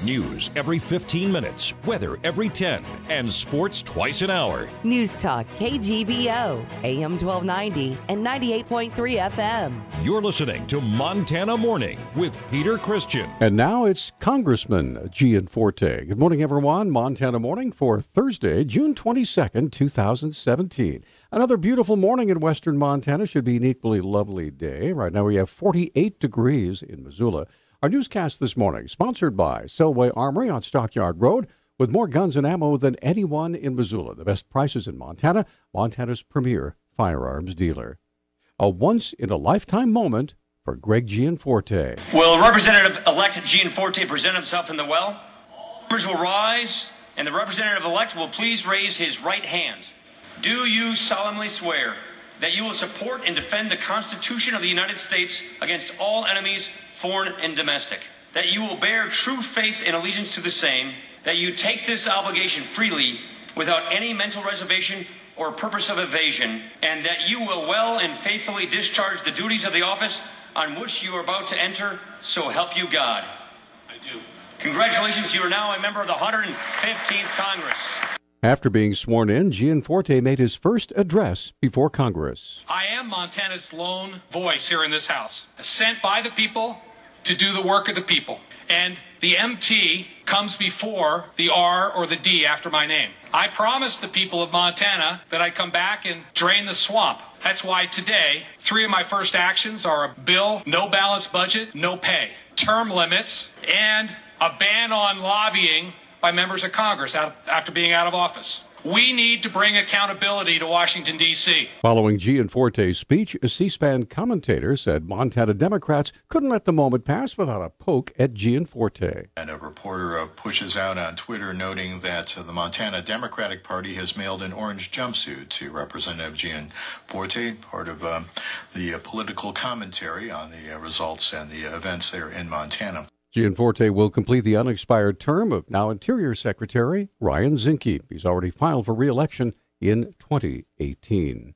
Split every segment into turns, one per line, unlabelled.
News every 15 minutes, weather every 10, and sports twice an hour.
Newstalk, KGVO, AM 1290 and 98.3 FM.
You're listening to Montana Morning with Peter Christian.
And now it's Congressman Gianforte. Good morning, everyone. Montana Morning for Thursday, June 22nd, 2017. Another beautiful morning in western Montana. Should be an equally lovely day. Right now we have 48 degrees in Missoula. Our newscast this morning, sponsored by Selway Armory on Stockyard Road, with more guns and ammo than anyone in Missoula. The best prices in Montana, Montana's premier firearms dealer. A once-in-a-lifetime moment for Greg Gianforte.
Will Representative-elect Gianforte present himself in the well? Members will rise, and the representative-elect will please raise his right hand. Do you solemnly swear that you will support and defend the Constitution of the United States against all enemies, foreign and domestic, that you will bear true faith and allegiance to the same, that you take this obligation freely without any mental reservation or purpose of evasion, and that you will well and faithfully discharge the duties of the office on which you are about to enter, so help you God? I do. Congratulations, you are now a member of the 115th Congress.
After being sworn in, Gianforte made his first address before Congress.
I am Montana's lone voice here in this House, sent by the people to do the work of the people. And the MT comes before the R or the D after my name. I promised the people of Montana that I'd come back and drain the swamp. That's why today, 3 of my first actions are a bill, no balanced budget, no pay, term limits, and a ban on lobbying by members of Congress after being out of office. We need to bring accountability to Washington, D.C.
Following Gianforte's speech, a C-SPAN commentator said Montana Democrats couldn't let the moment pass without a poke at Gianforte.
And a reporter pushes out on Twitter noting that the Montana Democratic Party has mailed an orange jumpsuit to Representative Gianforte, part of the political commentary on the results and the events there in Montana.
Gianforte will complete the unexpired term of now Interior Secretary Ryan Zinke. He's already filed for re-election in 2018.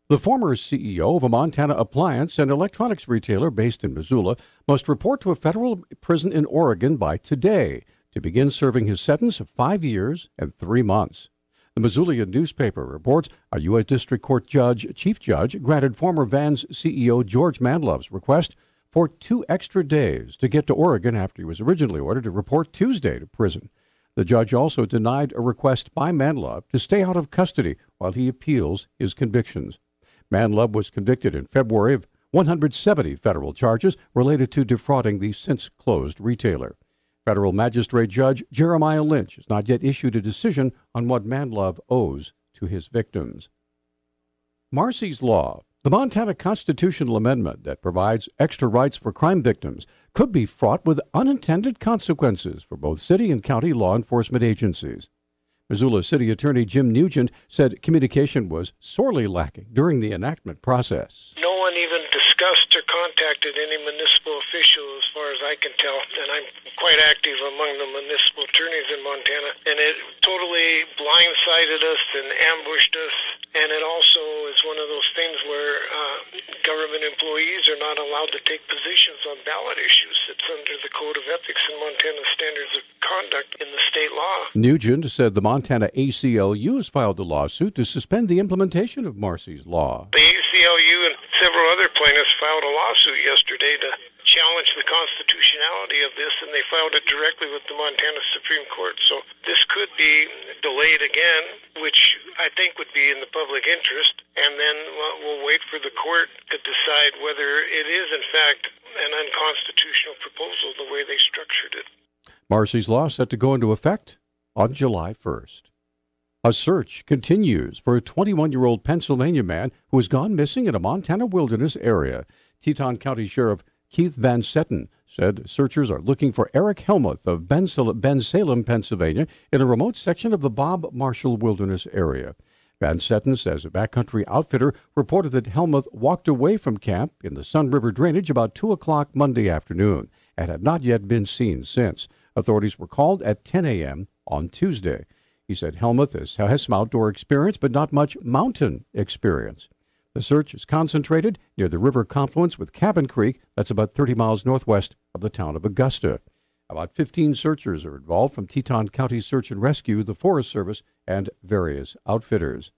The former CEO of a Montana appliance and electronics retailer based in Missoula must report to a federal prison in Oregon by today to begin serving his sentence of 5 years and 3 months. The Missoula newspaper reports a U.S. District Court chief judge, granted former Vans CEO George Manlove's request for 2 extra days to get to Oregon after he was originally ordered to report Tuesday to prison. The judge also denied a request by Manlove to stay out of custody while he appeals his convictions. Manlove was convicted in February of 170 federal charges related to defrauding the since-closed retailer. Federal Magistrate Judge Jeremiah Lynch has not yet issued a decision on what Manlove owes to his victims. Marsy's Law, the Montana constitutional amendment that provides extra rights for crime victims, could be fraught with unintended consequences for both city and county law enforcement agencies. Missoula City Attorney Jim Nugent said communication was sorely lacking during the enactment process.
No one even discussed or contacted any municipal official as far as I can tell, and I'm quite active among the municipal attorneys in Montana, and it totally blindsided us and ambushed us, and it also is one of those things where government employees are not allowed to take positions on ballot issues. It's under the Code of Ethics and Montana Standards of Conduct in the state law.
Nugent said the Montana ACLU has filed a lawsuit to suspend the implementation of Marsy's Law.
The ACLU and several other plaintiffs filed a lawsuit yesterday to challenge the constitutionality of this, and they filed it directly with the Montana Supreme Court. So this could be delayed again, which I think would be in the public interest, and then we'll wait for the court to decide whether it is, in fact, an unconstitutional proposal the way they structured it.
Marsy's Law set to go into effect on July 1st. A search continues for a 21-year-old Pennsylvania man who has gone missing in a Montana wilderness area. Teton County Sheriff Keith Van Setten said searchers are looking for Eric Helmuth of Ben Salem, Pennsylvania, in a remote section of the Bob Marshall Wilderness area. Van Setten says a backcountry outfitter reported that Helmuth walked away from camp in the Sun River drainage about 2 o'clock Monday afternoon and had not yet been seen since. Authorities were called at 10 a.m. on Tuesday. He said Helmuth has some outdoor experience, but not much mountain experience. The search is concentrated near the river confluence with Cabin Creek, that's about 30 miles northwest of the town of Augusta. About 15 searchers are involved from Teton County Search and Rescue, the Forest Service, and various outfitters.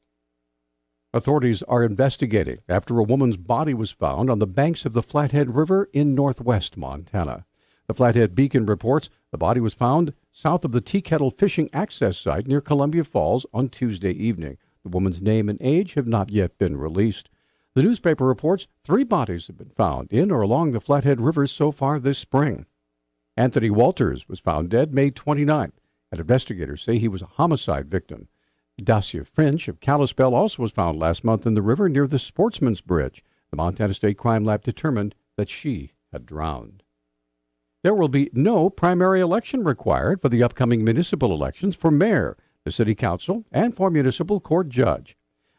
Authorities are investigating after a woman's body was found on the banks of the Flathead River in northwest Montana. The Flathead Beacon reports the body was found south of the Tea Kettle fishing access site near Columbia Falls on Tuesday evening. The woman's name and age have not yet been released. The newspaper reports 3 bodies have been found in or along the Flathead River so far this spring. Anthony Walters was found dead May 29th, and investigators say he was a homicide victim. Dacia French of Kalispell also was found last month in the river near the Sportsman's Bridge. The Montana State Crime Lab determined that she had drowned. There will be no primary election required for the upcoming municipal elections for mayor, the city council, and for municipal court judge.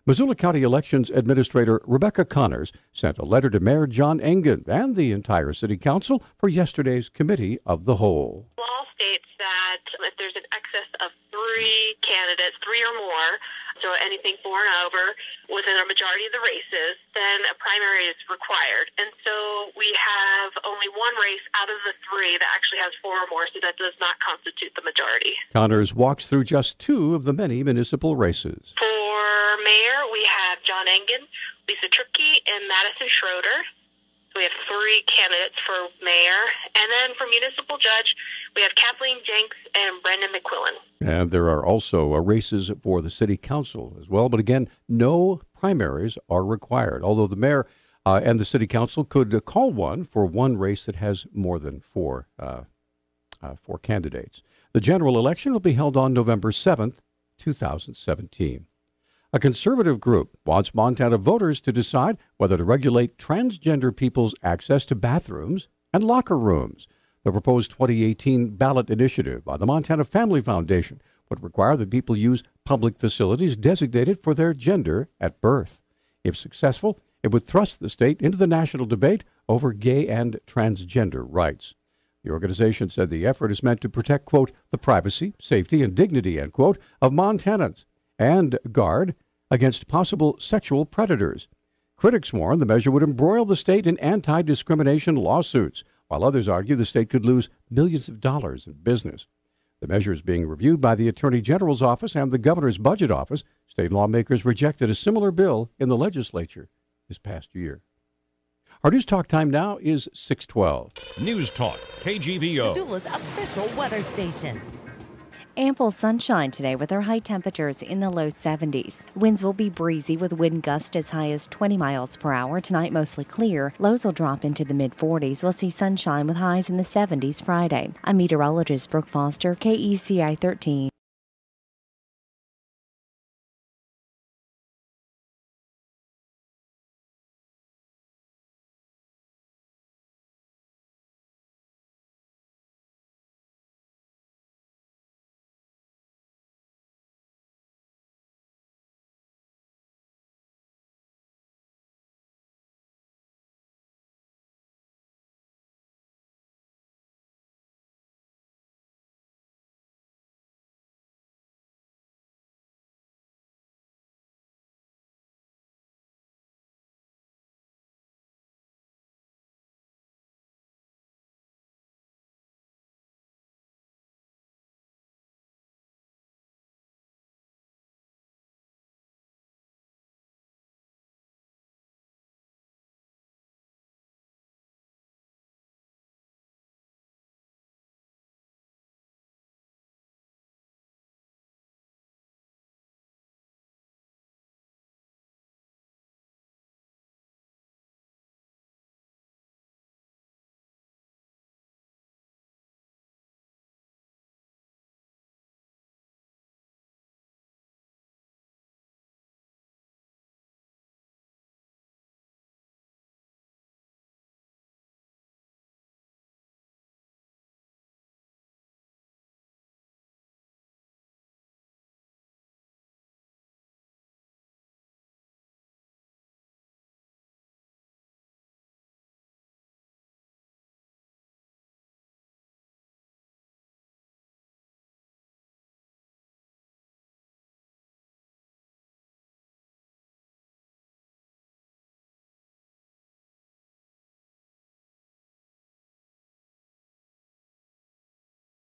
Missoula County Elections Administrator Rebecca Connors sent a letter to Mayor John Engen and the entire city council for yesterday's committee of the whole.
Law states that if there's an excess of 3 candidates, 3 or more, so anything 4 and over, within a majority of the races, then a primary is required. And so we have only 1 race out of the 3 that actually has 4 or more, so that does not constitute the majority.
Connors walks through just 2 of the many municipal races.
For mayor, we have John Engen, Lisa Tripke, and Madison Schroeder. We have 3 candidates for mayor. And then for municipal judge, we have Kathleen Jenks and Brendan McQuillan. And
there are also races for the city council as well. But again, no primaries are required, although the mayor and the city council could call one for one race that has more than 4 candidates. The general election will be held on November 7th, 2017. A conservative group wants Montana voters to decide whether to regulate transgender people's access to bathrooms and locker rooms. The proposed 2018 ballot initiative by the Montana Family Foundation would require that people use public facilities designated for their gender at birth. If successful, it would thrust the state into the national debate over gay and transgender rights. The organization said the effort is meant to protect, quote, the privacy, safety, and dignity, end quote, of Montanans and guard against possible sexual predators. Critics warn the measure would embroil the state in anti-discrimination lawsuits, while others argue the state could lose millions of dollars in business. The measure is being reviewed by the Attorney General's office and the Governor's Budget Office. State lawmakers rejected a similar bill in the legislature this past year. Our News Talk time now is 6:12.
News Talk, KGVO.
Missoula's official weather station.
Ample sunshine today with our high temperatures in the low 70s. Winds will be breezy with wind gusts as high as 20 miles per hour. Tonight mostly clear. Lows will drop into the mid-40s. We'll see sunshine with highs in the 70s Friday. I'm meteorologist Brooke Foster, KECI 13.